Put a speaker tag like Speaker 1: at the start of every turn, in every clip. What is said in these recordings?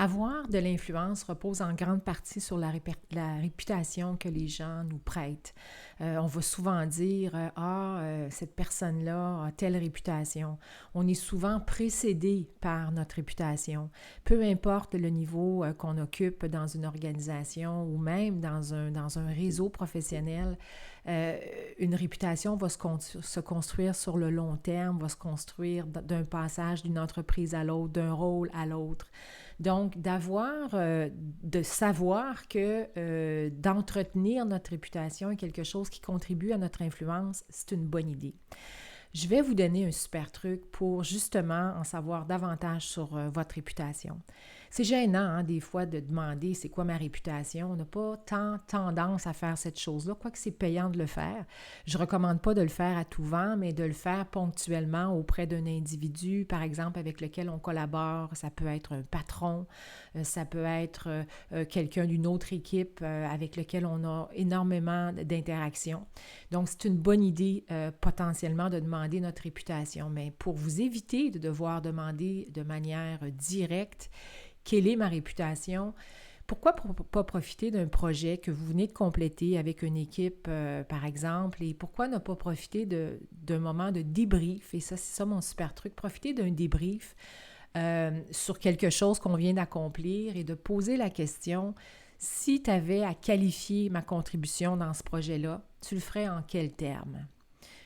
Speaker 1: Avoir de l'influence repose en grande partie sur la réputation que les gens nous prêtent. On va souvent dire cette personne-là a telle réputation. On est souvent précédé par notre réputation. Peu importe le niveau qu'on occupe dans une organisation ou même dans un réseau professionnel, une réputation va se construire sur le long terme, va se construire d'un passage d'une entreprise à l'autre, d'un rôle à l'autre. Donc, de savoir que d'entretenir notre réputation est quelque chose qui contribue à notre influence, c'est une bonne idée. Je vais vous donner un super truc pour justement en savoir davantage sur votre réputation. C'est gênant, hein, des fois, de demander c'est quoi ma réputation. On n'a pas tant tendance à faire cette chose-là, quoique c'est payant de le faire. Je ne recommande pas de le faire à tout vent, mais de le faire ponctuellement auprès d'un individu, par exemple, avec lequel on collabore. Ça peut être un patron, ça peut être quelqu'un d'une autre équipe avec lequel on a énormément d'interactions. Donc, c'est une bonne idée potentiellement de demander notre réputation. Mais pour vous éviter de devoir demander de manière directe quelle est ma réputation, pourquoi pas profiter d'un projet que vous venez de compléter avec une équipe, par exemple, et pourquoi ne pas profiter d'un moment de débrief, et ça, c'est ça mon super truc, profiter d'un débrief sur quelque chose qu'on vient d'accomplir et de poser la question, si tu avais à qualifier ma contribution dans ce projet-là, tu le ferais en quels termes?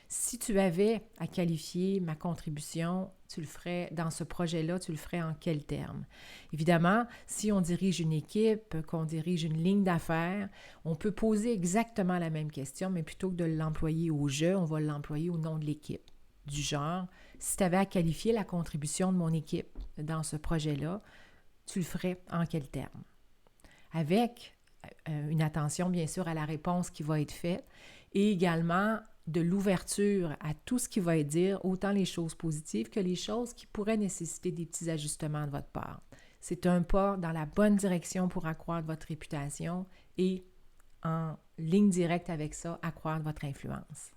Speaker 1: Si tu avais à qualifier ma contribution, tu le ferais dans ce projet-là, tu le ferais en quels termes? Évidemment, si on dirige une équipe, qu'on dirige une ligne d'affaires, on peut poser exactement la même question, mais plutôt que de l'employer au jeu, on va l'employer au nom de l'équipe. Du genre, si tu avais à qualifier la contribution de mon équipe dans ce projet-là, tu le ferais en quels termes? Avec une attention, bien sûr, à la réponse qui va être faite et également de l'ouverture à tout ce qui va être dit, autant les choses positives que les choses qui pourraient nécessiter des petits ajustements de votre part. C'est un pas dans la bonne direction pour accroître votre réputation et en ligne directe avec ça, accroître votre influence.